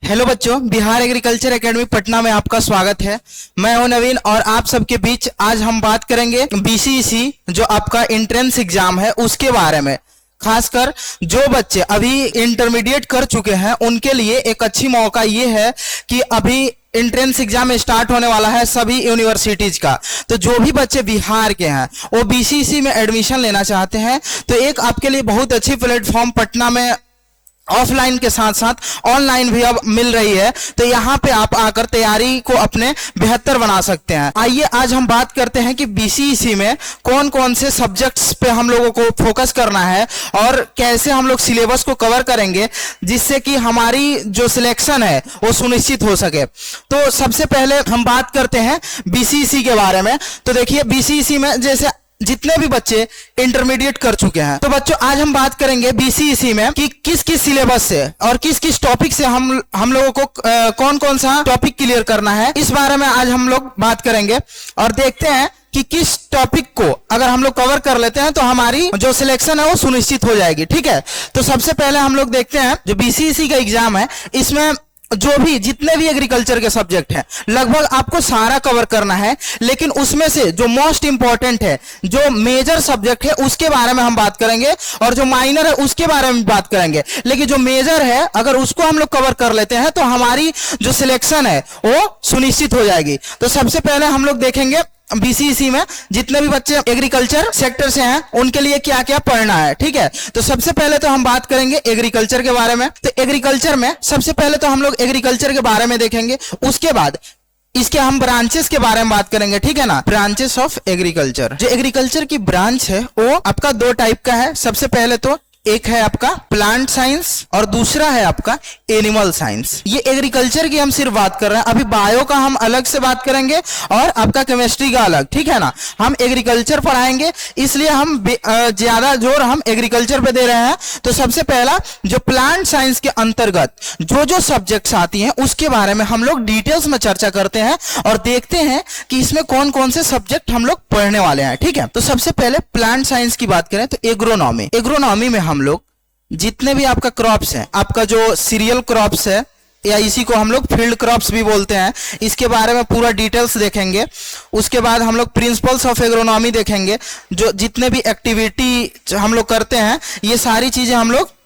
Hello बच्चों, Bihar agriculture academy Patna में आपका स्वागत है। मैं हूं नवीन और आप सबके बीच आज हम बात करेंगे बीसीईसी जो आपका एंट्रेंस एग्जाम है उसके बारे में। खासकर जो बच्चे अभी इंटरमीडिएट कर चुके हैं उनके लिए एक अच्छी मौका ये है कि अभी एंट्रेंस एग्जाम स्टार्ट होने वाला है सभी यूनिवर्सिटीज का। तो जो भी बच्चे बिहार के हैं वो बीसीईसी में एडमिशन लेना चाहते हैं तो एक आपके लिए बहुत अच्छी प्लेटफॉर्म पटना में ऑफलाइन के साथ साथ ऑनलाइन भी अब मिल रही है। तो यहाँ पे आप आकर तैयारी को अपने बेहतर बना सकते हैं। आइए आज हम बात करते हैं कि बीसीईसी में कौन कौन से सब्जेक्ट्स पे हम लोगों को फोकस करना है और कैसे हम लोग सिलेबस को कवर करेंगे जिससे कि हमारी जो सिलेक्शन है वो सुनिश्चित हो सके। तो सबसे पहले हम बात करते हैं बीसीईसी के बारे में। तो देखिए बीसीईसी में जैसे जितने भी बच्चे इंटरमीडिएट कर चुके हैं तो बच्चों आज हम बात करेंगे बीसीईसी में कि किस किस सिलेबस से और किस किस टॉपिक से हम लोगों को कौन कौन सा टॉपिक क्लियर करना है, इस बारे में आज हम लोग बात करेंगे और देखते हैं कि किस टॉपिक को अगर हम लोग कवर कर लेते हैं तो हमारी जो सिलेक्शन है वो सुनिश्चित हो जाएगी। ठीक है, तो सबसे पहले हम लोग देखते हैं जो बीसीईसी का एग्जाम है इसमें जो भी जितने भी एग्रीकल्चर के सब्जेक्ट हैं लगभग आपको सारा कवर करना है, लेकिन उसमें से जो मोस्ट इंपॉर्टेंट है जो मेजर सब्जेक्ट है उसके बारे में हम बात करेंगे और जो माइनर है उसके बारे में बात करेंगे। लेकिन जो मेजर है अगर उसको हम लोग कवर कर लेते हैं तो हमारी जो सिलेक्शन है वो सुनिश्चित हो जाएगी। तो सबसे पहले हम लोग देखेंगे बीसीईसी में जितने भी बच्चे एग्रीकल्चर सेक्टर से हैं उनके लिए क्या क्या पढ़ना है। ठीक है, तो सबसे पहले तो हम बात करेंगे एग्रीकल्चर के बारे में। तो एग्रीकल्चर में सबसे पहले तो हम लोग एग्रीकल्चर के बारे में देखेंगे, उसके बाद इसके हम ब्रांचेस के बारे में बात करेंगे। ठीक है ना, ब्रांचेस ऑफ एग्रीकल्चर। जो एग्रीकल्चर की ब्रांच है वो आपका दो टाइप का है। सबसे पहले तो एक है आपका प्लांट साइंस और दूसरा है आपका एनिमल साइंस। ये एग्रीकल्चर की हम सिर्फ बात कर रहे हैं, अभी बायो का हम अलग से बात करेंगे और आपका केमिस्ट्री का अलग। ठीक है ना, हम एग्रीकल्चर पढ़ाएंगे इसलिए हम ज्यादा जोर हम एग्रीकल्चर पे दे रहे हैं। तो सबसे पहला जो प्लांट साइंस के अंतर्गत जो जो सब्जेक्ट्स आती हैं उसके बारे में हम लोग डिटेल्स में चर्चा करते हैं और देखते हैं कि इसमें कौन कौन से सब्जेक्ट हम लोग पढ़ने वाले हैं। ठीक है, तो सबसे पहले प्लांट साइंस की बात करें तो एग्रोनॉमी में हम लोग जितने भी आपका क्रॉप्स हैं, आपका जो सीरियल क्रॉप्स है या इसी को हम लोग फील्ड क्रॉप्स भी बोलते हैं, इसके बारे में पूरा डिटेल्स देखेंगे। उसके बाद हम लोग प्रिंसिपल्स ऑफ एग्रोनॉमी देखेंगे, जो जितने भी एक्टिविटी हम लोग करते हैं ये सारी चीजें हम लोग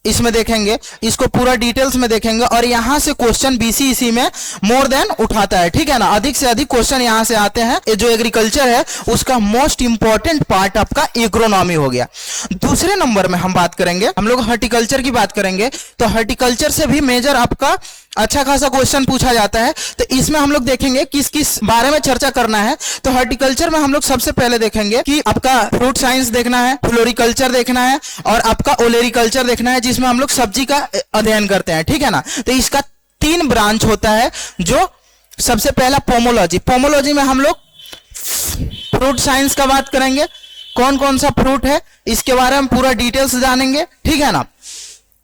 इसमें देखेंगे, इसको पूरा डिटेल्स में देखेंगे और यहां से क्वेश्चन बीसीईसी में मोर देन उठाता है। ठीक है ना, अधिक से अधिक क्वेश्चन यहां से आते हैं। ये जो एग्रीकल्चर है उसका मोस्ट इंपॉर्टेंट पार्ट आपका एग्रोनॉमी हो गया। दूसरे नंबर में हम बात करेंगे, हम लोग हॉर्टिकल्चर की बात करेंगे। तो हॉर्टिकल्चर से भी मेजर आपका अच्छा खासा क्वेश्चन पूछा जाता है। तो इसमें हम लोग देखेंगे किस किस बारे में चर्चा करना है। तो हॉर्टिकल्चर में हम लोग सबसे पहले देखेंगे कि आपका फ्रूट साइंस देखना है, फ्लोरिकल्चर देखना है और आपका ओलेरिकल्चर देखना है जिसमें हम लोग सब्जी का अध्ययन करते हैं। ठीक है ना, तो इसका 3 ब्रांच होता है। जो सबसे पहला पोमोलॉजी में हम लोग फ्रूट साइंस का बात करेंगे, कौन कौन सा फ्रूट है इसके बारे में पूरा डिटेल्स जानेंगे। ठीक है ना,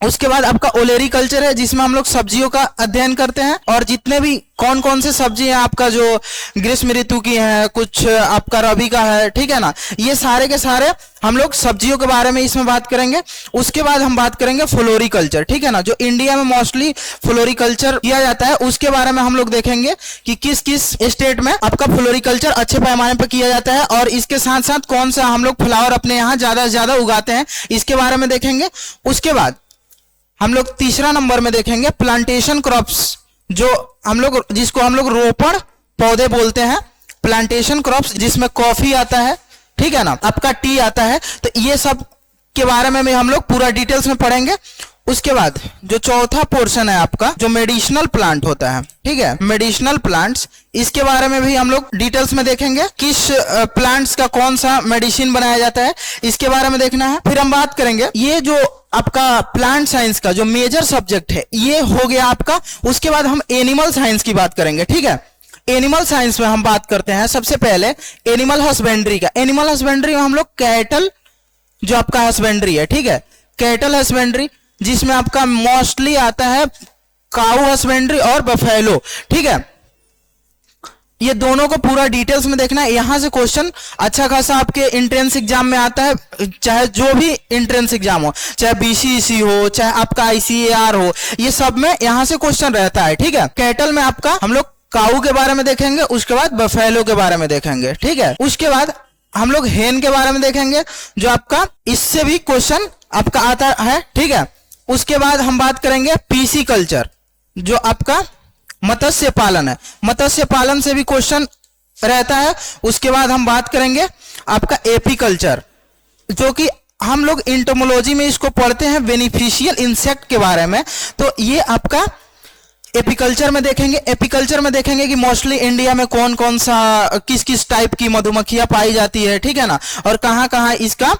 उसके बाद आपका ओलेरिकल्चर है जिसमें हम लोग सब्जियों का अध्ययन करते हैं और जितने भी कौन कौन से सब्जी हैं आपका जो ग्रीष्म ऋतु की है, कुछ आपका रबी का है। ठीक है ना, ये सारे के सारे हम लोग सब्जियों के बारे में इसमें बात करेंगे। उसके बाद हम बात करेंगे फ्लोरिकल्चर। ठीक है ना, जो इंडिया में मोस्टली फ्लोरिकल्चर किया जाता है उसके बारे में हम लोग देखेंगे कि किस किस स्टेट में आपका फ्लोरिकल्चर अच्छे पैमाने पर किया जाता है और इसके साथ साथ कौन सा हम लोग फ्लावर अपने यहाँ ज्यादा से ज्यादा उगाते हैं इसके बारे में देखेंगे। उसके बाद हम लोग तीसरा नंबर में देखेंगे प्लांटेशन क्रॉप्स, जिसको हम लोग रोपण पौधे बोलते हैं। प्लांटेशन क्रॉप्स जिसमें कॉफी आता है, ठीक है ना, आपका टी आता है। तो ये सब के बारे में भी हम लोग पूरा डिटेल्स में पढ़ेंगे। उसके बाद जो चौथा पोर्शन है आपका जो मेडिसिनल प्लांट होता है, ठीक है, मेडिसिनल प्लांट्स, इसके बारे में भी हम लोग डिटेल्स में देखेंगे किस प्लांट्स का कौन सा मेडिसिन बनाया जाता है इसके बारे में देखना है। फिर हम बात करेंगे ये जो आपका प्लांट साइंस का जो मेजर सब्जेक्ट है ये हो गया आपका। उसके बाद हम एनिमल साइंस की बात करेंगे। ठीक है, एनिमल साइंस में हम बात करते हैं सबसे पहले एनिमल हस्बेंड्री का। एनिमल हस्बेंड्री में हम लोग कैटल जो आपका हस्बेंड्री है, ठीक है, कैटल हस्बेंड्री जिसमें आपका मोस्टली आता है काऊ हस्बेंड्री और बफेलो। ठीक है, ये दोनों को पूरा डिटेल्स में देखना है। यहां से क्वेश्चन अच्छा खासा आपके एंट्रेंस एग्जाम में आता है, चाहे जो भी एंट्रेंस एग्जाम हो, चाहे बीसीईसी हो, चाहे आपका आईसीएआर हो, ये सब में यहां से क्वेश्चन रहता है। ठीक है, कैटल में आपका हम लोग काऊ के बारे में देखेंगे, उसके बाद बफेलो के बारे में देखेंगे। ठीक है, उसके बाद हम लोग हेन के बारे में देखेंगे, जो आपका इससे भी क्वेश्चन आपका आता है। ठीक है, उसके बाद हम बात करेंगे पीसी कल्चर, जो आपका मत्स्य पालन है, मत्स्य पालन से भी क्वेश्चन रहता है। उसके बाद हम बात करेंगे आपका एपीकल्चर, जो कि हम लोग इंटोमोलॉजी में इसको पढ़ते हैं, बेनिफिशियल इंसेक्ट के बारे में। तो ये आपका एपीकल्चर में देखेंगे। एपीकल्चर में देखेंगे कि मोस्टली इंडिया में कौन कौन सा किस किस टाइप की मधुमक्खियां पाई जाती है, ठीक है ना, और कहां कहां इसका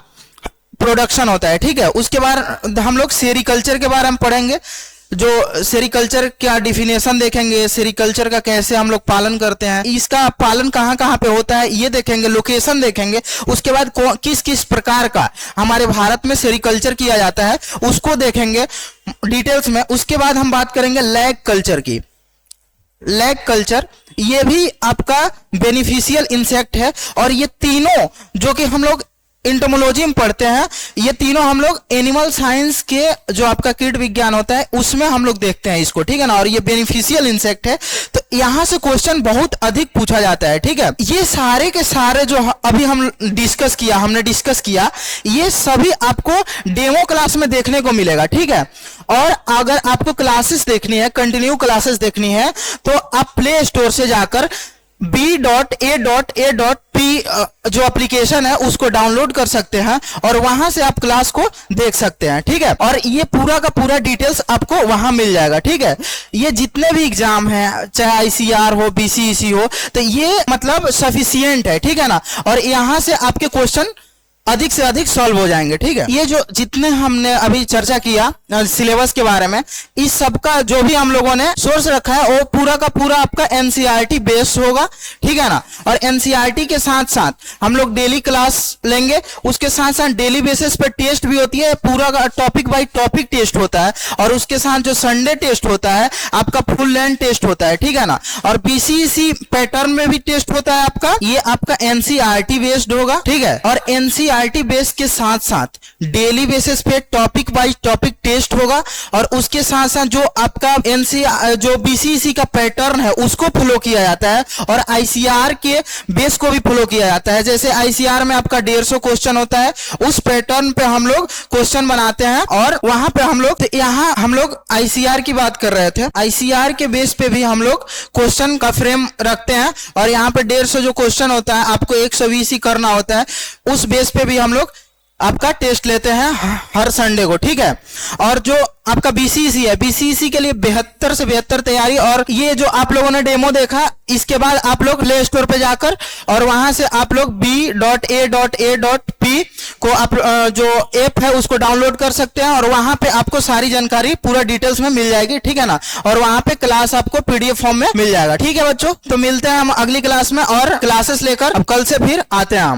प्रोडक्शन होता है। ठीक है, उसके बाद हम लोग सेरिकल्चर के बारे में पढ़ेंगे, जो सेरिकल्चर क्या डिफिनेशन देखेंगे, सेरिकल्चर का कैसे हम लोग पालन करते हैं, इसका पालन कहां कहां पे होता है ये देखेंगे, लोकेशन देखेंगे। उसके बाद किस किस प्रकार का हमारे भारत में सेरिकल्चर किया जाता है उसको देखेंगे डिटेल्स में। उसके बाद हम बात करेंगे लैग कल्चर की। लैग कल्चर ये भी आपका बेनिफिशियल इंसेक्ट है, और ये तीनों जो कि हम लोग इंटोमोलॉजी में पढ़ते हैं, ये तीनों हम लोग एनिमल साइंस के जो आपका कीट विज्ञान होता है उसमें हम लोग देखते हैं इसको। ठीक है ना, और ये बेनिफिशियल इंसेक्ट है, तो यहां से क्वेश्चन बहुत अधिक पूछा जाता है। ठीक है, ये सारे के सारे जो अभी हमने डिस्कस किया, ये सभी आपको डेमो क्लास में देखने को मिलेगा। ठीक है, और अगर आपको क्लासेस देखनी है, कंटिन्यू क्लासेस देखनी है, तो आप प्ले स्टोर से जाकर b.a.a.p जो एप्लीकेशन है उसको डाउनलोड कर सकते हैं, और वहां से आप क्लास को देख सकते हैं। ठीक है, और ये पूरा का पूरा डिटेल्स आपको वहां मिल जाएगा। ठीक है, ये जितने भी एग्जाम हैं, चाहे आईसीआर हो, बीसीईसी हो, तो ये मतलब सफिशिएंट है। ठीक है ना, और यहां से आपके क्वेश्चन अधिक से अधिक सॉल्व हो जाएंगे। ठीक है, ये जो जितने हमने अभी चर्चा किया सिलेबस के बारे में, इस सब का जो भी हम लोगों ने सोर्स रखा है वो पूरा का पूरा आपका एनसीईआरटी बेस्ड होगा। ठीक है ना, और एनसीईआरटी के साथ साथ हम लोग डेली क्लास लेंगे, उसके साथ साथ डेली बेसिस पे टेस्ट भी होती है, पूरा का टॉपिक बाय टॉपिक टेस्ट होता है, और उसके साथ जो संडे टेस्ट होता है आपका फुल लेंथ टेस्ट होता है। ठीक है ना, और बीसीईसी पैटर्न में भी टेस्ट होता है आपका, ये आपका एनसीईआरटी बेस्ड होगा। ठीक है, और एनसीईआरटी बेस के साथ साथ डेली बेसिस पे टॉपिक बाय टॉपिक टेस्ट होगा, और उसके साथ साथ जो आपका जो बीसीईसी का पैटर्न है उसको फॉलो किया जाता है, और आईसीआर के बेस को भी फॉलो किया जाता है। जैसे आईसीआर में आपका 150 क्वेश्चन होता है, उस पैटर्न पे हम लोग क्वेश्चन बनाते हैं, और वहां पे हम लोग यहाँ हम लोग आईसीआर की बात कर रहे थे, आईसीआर के बेस पे भी हम लोग क्वेश्चन का फ्रेम रखते हैं, और यहाँ पे 150 जो क्वेश्चन होता है आपको 120 ही करना होता है, उस बेस पे भी हम लोग आपका टेस्ट लेते हैं हर संडे को। ठीक है, और जो आपका बीसीईसी है, बीसीईसी के लिए 72 से 72 तैयारी, और ये जो आप लोगों ने डेमो देखा, इसके बाद आप लोग प्ले स्टोर पे जाकर और वहां से आप लोग b.a.a.p को आप जो ऐप है उसको डाउनलोड कर सकते हैं, और वहां पे आपको सारी जानकारी पूरा डिटेल्स में मिल जाएगी। ठीक है ना, और वहां पे क्लास आपको पीडीएफ फॉर्म में मिल जाएगा। ठीक है बच्चों, तो मिलते हैं हम अगली क्लास में, और क्लासेस लेकर अब कल से फिर आते हैं हम।